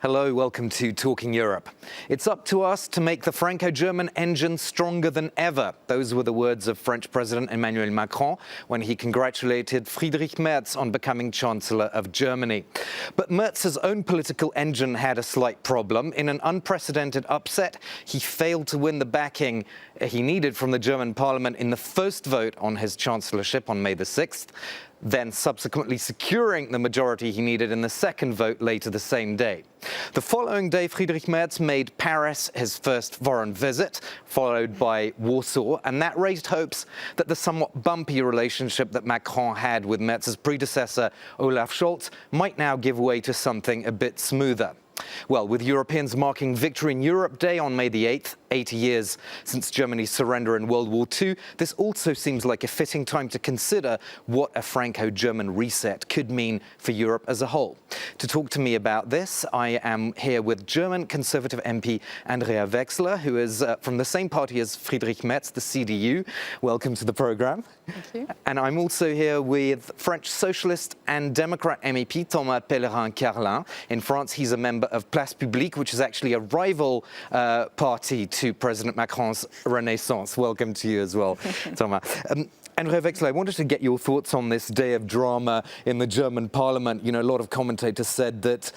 Hello, welcome to Talking Europe. It's up to us to make the Franco-German engine stronger than ever. Those were the words of French President Emmanuel Macron when he congratulated Friedrich Merz on becoming Chancellor of Germany. But Merz's own political engine had a slight problem. In an unprecedented upset, he failed to win the backing he needed from the German parliament in the first vote on his chancellorship on May the 6th. Then subsequently securing the majority he needed in the second vote later the same day. The following day, Friedrich Merz made Paris his first foreign visit, followed by Warsaw, and that raised hopes that the somewhat bumpy relationship that Macron had with Merz's predecessor, Olaf Scholz, might now give way to something a bit smoother. Well, with Europeans marking Victory in Europe Day on May the 8th, 80 years since Germany's surrender in World War II, this also seems like a fitting time to consider what a Franco-German reset could mean for Europe as a whole. To talk to me about this, I am here with German Conservative MP Andrea Wechsler, who is from the same party as Friedrich Merz, the CDU. Welcome to the programme. Thank you. And I'm also here with French Socialist and Democrat MEP Thomas Pellerin-Carlin. In France, he's a member of Place Publique, which is actually a rival party to President Macron's Renaissance. Welcome to you as well, Thomas. Andrea Wechsler, I wanted to get your thoughts on this day of drama in the German parliament. You know, a lot of commentators said that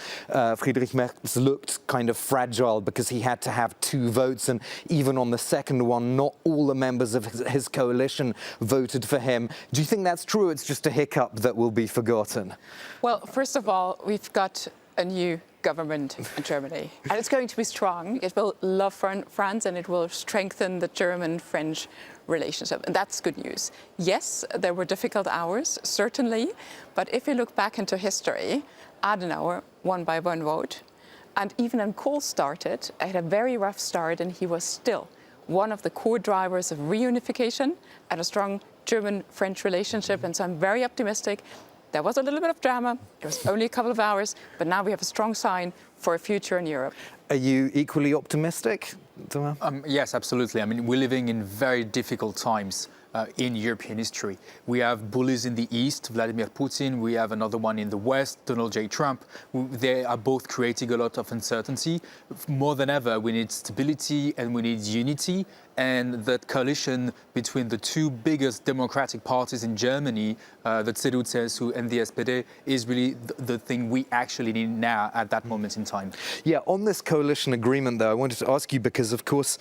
Friedrich Merz looked kind of fragile because he had to have two votes, and even on the second one, not all the members of his coalition voted for him. Do you think that's true? It's just a hiccup that will be forgotten? Well, first of all, we've got a new government in Germany, and it's going to be strong. It will love France, and it will strengthen the German-French relationship, and that's good news. Yes, there were difficult hours, certainly, but if you look back into history, Adenauer won by one vote, and even when Kohl started, had a very rough start, and he was still one of the core drivers of reunification and a strong German-French relationship, and so I'm very optimistic. There was a little bit of drama, it was only a couple of hours, but now we have a strong sign for a future in Europe. Are you equally optimistic, Thomas? Yes, absolutely. I mean, we're living in very difficult times in European history. We have bullies in the East, Vladimir Putin. We have another one in the West, Donald J. Trump. They are both creating a lot of uncertainty. More than ever, we need stability and we need unity. And that coalition between the two biggest democratic parties in Germany, the CDU-CSU and the SPD, is really the thing we actually need now at that moment in time. Yeah, on this coalition agreement, though, I wanted to ask you because, of course,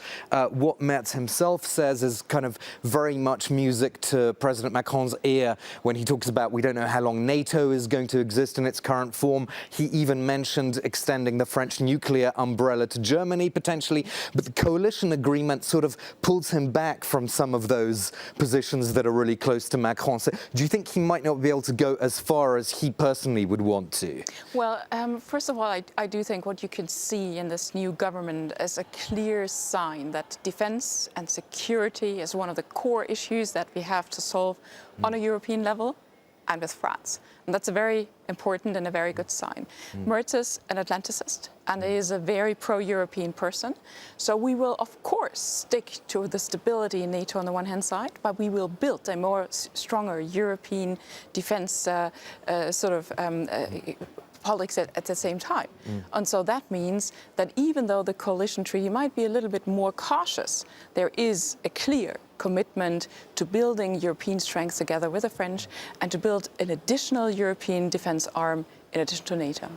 what Merz himself says is kind of very much music to President Macron's ear when he talks about we don't know how long NATO is going to exist in its current form. He even mentioned extending the French nuclear umbrella to Germany, potentially. But the coalition agreement sort of pulls him back from some of those positions that are really close to Macron. So do you think he might not be able to go as far as he personally would want to? Well, first of all, I do think what you can see in this new government is a clear sign that defense and security is one of the core issues that we have to solve on a European level and with France. And that's a very important and a very good sign. Merz is an Atlanticist and he is a very pro-European person. So we will, of course, stick to the stability in NATO on the one hand side, but we will build a more stronger European defense politics at the same time. And so that means that even though the coalition treaty might be a little bit more cautious, there is a clear commitment to building European strength together with the French and to build an additional European defense arm in addition to NATO.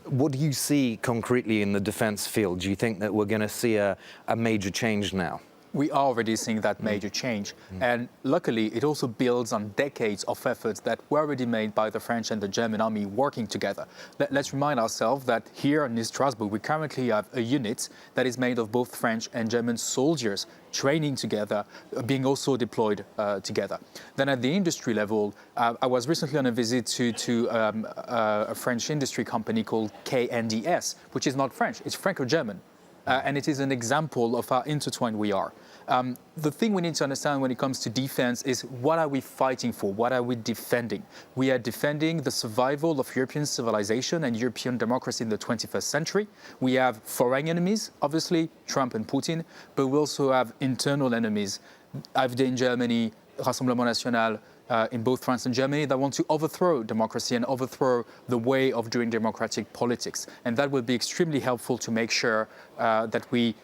What do you see concretely in the defense field? Do you think that we're going to see a major change now? We are already seeing that major change. And luckily, it also builds on decades of efforts that were already made by the French and the German army working together. Let's remind ourselves that here in Strasbourg, we currently have a unit that is made of both French and German soldiers training together, being also deployed together. Then at the industry level, I was recently on a visit to a French industry company called KNDS, which is not French, it's Franco-German. And it is an example of how intertwined we are. The thing we need to understand when it comes to defense is what are we fighting for? What are we defending? We are defending the survival of European civilization and European democracy in the 21st century. We have foreign enemies, obviously, Trump and Putin, but we also have internal enemies, AfD in Germany, Rassemblement National, in both France and Germany that want to overthrow democracy and overthrow the way of doing democratic politics. And that will be extremely helpful to make sure that we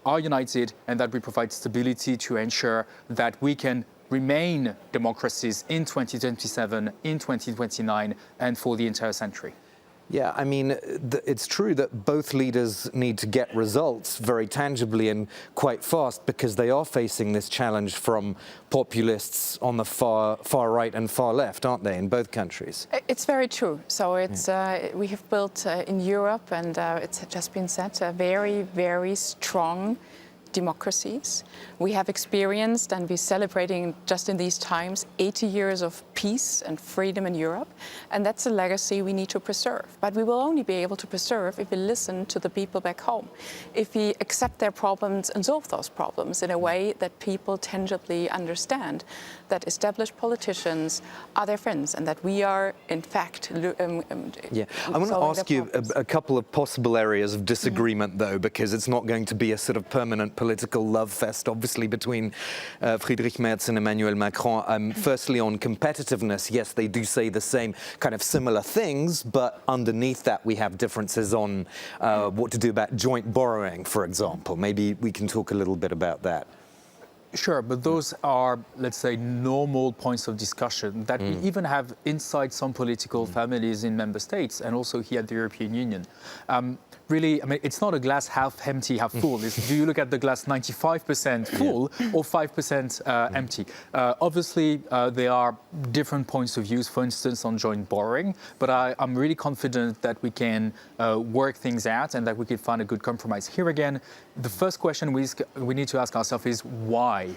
are united and that we provide stability to ensure that we can remain democracies in 2027, in 2029, and for the entire century. Yeah, I mean, it's true that both leaders need to get results very tangibly and quite fast because they are facing this challenge from populists on the far right and far left, aren't they, in both countries? It's very true. So it's we have built in Europe, and it's just been said, very, very strong democracies. We have experienced, and we're celebrating just in these times, 80 years of peace and freedom in Europe. And that's a legacy we need to preserve. But we will only be able to preserve if we listen to the people back home, if we accept their problems and solve those problems in a way that people tangibly understand, that established politicians are their friends, and that we are, in fact, yeah. I want to ask you a couple of possible areas of disagreement, though, because it's not going to be a sort of permanent political love fest, obviously, between Friedrich Merz and Emmanuel Macron. Firstly, on competitiveness, yes, they do say the same kind of similar things, but underneath that we have differences on what to do about joint borrowing, for example. Maybe we can talk a little bit about that. Sure, but those are, let's say, normal points of discussion that we even have inside some political families in member states and also here at the European Union. Really, I mean, it's not a glass half empty, half full. Do you look at the glass 95% full or 5% empty? Obviously, there are different points of views, for instance, on joint borrowing, but I'm really confident that we can work things out and that we can find a good compromise. Here again, the first question we need to ask ourselves is why?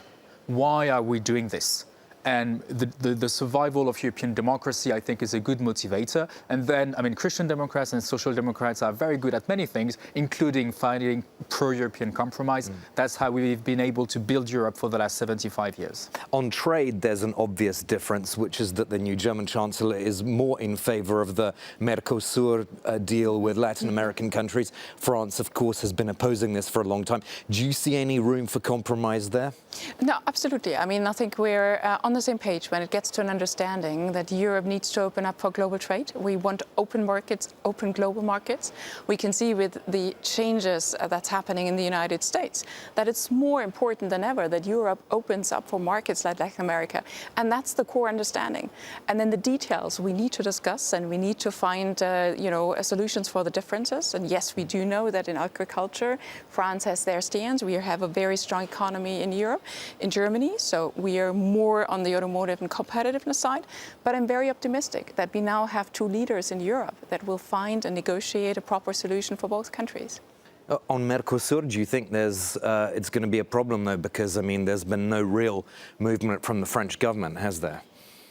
Why are we doing this? And the survival of European democracy, I think, is a good motivator. And then, I mean, Christian Democrats and Social Democrats are very good at many things, including finding pro-European compromise. That's how we've been able to build Europe for the last 75 years. On trade, there's an obvious difference, which is that the new German Chancellor is more in favor of the Mercosur deal with Latin American countries. France, of course, has been opposing this for a long time. Do you see any room for compromise there? No, absolutely. I mean, I think we're on the same page when it gets to an understanding that Europe needs to open up for global trade. We want open markets, open global markets. We can see with the changes that's happening in the United States that it's more important than ever that Europe opens up for markets like Latin America. And that's the core understanding. And then the details we need to discuss, and we need to find solutions for the differences. And yes, we do know that in agriculture, France has their stance. We have a very strong economy in Europe, in Germany. So we are more on the automotive and competitiveness side, but I'm very optimistic that we now have two leaders in Europe that will find and negotiate a proper solution for both countries. On Mercosur, do you think it's going to be a problem, though? Because, I mean, there's been no real movement from the French government, has there?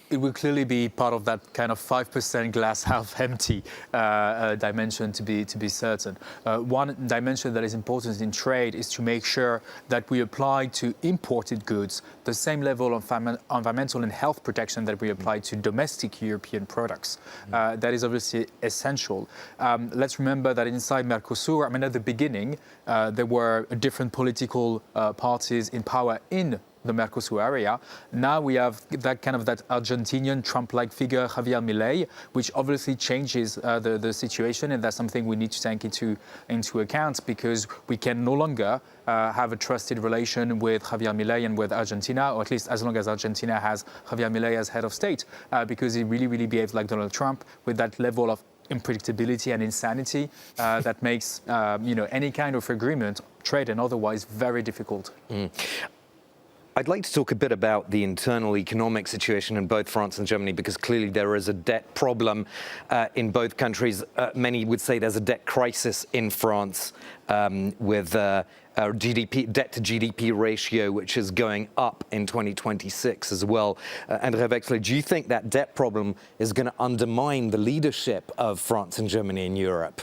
It will clearly be part of that kind of 5% glass half empty dimension, to be certain. One dimension that is important in trade is to make sure that we apply to imported goods the same level of environmental and health protection that we apply to domestic European products. That is obviously essential. Let's remember that inside Mercosur, I mean, at the beginning, there were different political parties in power in the Mercosur area. Now we have that Argentinian Trump-like figure, Javier Milei, which obviously changes the situation, and that's something we need to take into account, because we can no longer have a trusted relation with Javier Milei and with Argentina, or at least as long as Argentina has Javier Milei as head of state, because he really behaves like Donald Trump with that level of unpredictability and insanity that makes any kind of agreement, trade and otherwise, very difficult. I'd like to talk a bit about the internal economic situation in both France and Germany, because clearly there is a debt problem in both countries. Many would say there's a debt crisis in France with debt to GDP ratio, which is going up in 2026 as well. André Wexler, do you think that debt problem is going to undermine the leadership of France and Germany in Europe?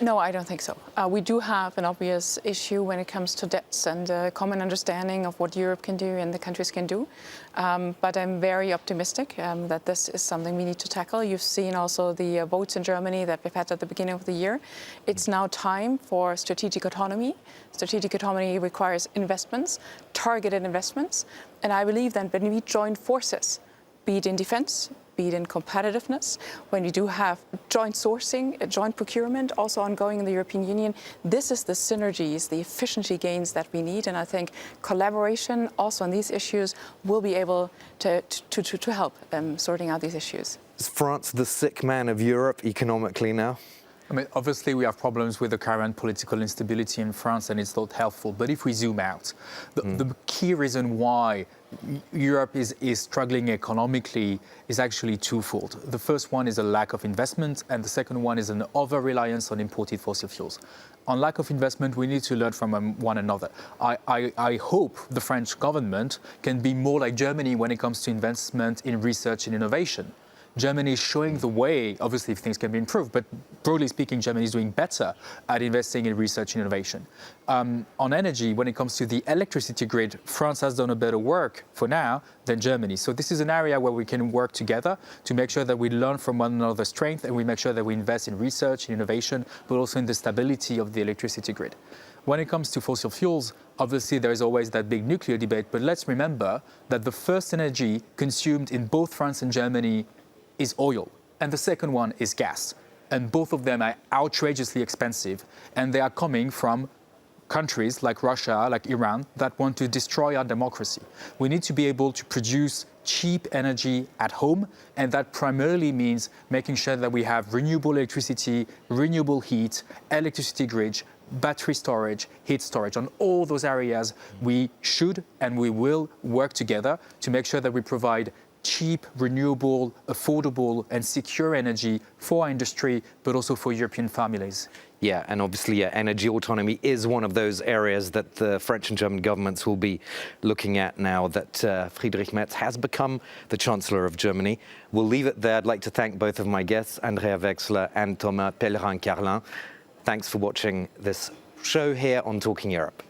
No, I don't think so. We do have an obvious issue when it comes to debts and a common understanding of what Europe can do and the countries can do. But I'm very optimistic that this is something we need to tackle. You've seen also the votes in Germany that we've had at the beginning of the year. It's now time for strategic autonomy. Strategic autonomy requires investments, targeted investments. And I believe that when we join forces be it in defense, be it in competitiveness, when we do have joint sourcing, joint procurement also ongoing in the European Union. This is the synergies, the efficiency gains that we need, and I think collaboration also on these issues will be able to help sorting out these issues. Is France the sick man of Europe economically now? I mean, obviously, we have problems with the current political instability in France, and it's not helpful. But if we zoom out, the key reason why Europe is struggling economically is actually twofold. The first one is a lack of investment, and the second one is an over-reliance on imported fossil fuels. On lack of investment, we need to learn from one another. I hope the French government can be more like Germany when it comes to investment in research and innovation. Germany is showing the way. Obviously, things can be improved, but broadly speaking, Germany is doing better at investing in research and innovation. On energy, when it comes to the electricity grid, France has done a better work for now than Germany. So this is an area where we can work together to make sure that we learn from one another's strength and we make sure that we invest in research and innovation, but also in the stability of the electricity grid. When it comes to fossil fuels, obviously there is always that big nuclear debate, but let's remember that the first energy consumed in both France and Germany is oil, and the second one is gas. And both of them are outrageously expensive, and they are coming from countries like Russia, like Iran, that want to destroy our democracy. We need to be able to produce cheap energy at home, and that primarily means making sure that we have renewable electricity, renewable heat, electricity grid, battery storage, heat storage. On all those areas, we should and we will work together to make sure that we provide cheap, renewable, affordable and secure energy for our industry, but also for European families. Yeah, and obviously energy autonomy is one of those areas that the French and German governments will be looking at now that Friedrich Merz has become the Chancellor of Germany. We'll leave it there. I'd like to thank both of my guests, Andrea Wexler and Thomas Pellerin-Carlin. Thanks for watching this show here on Talking Europe.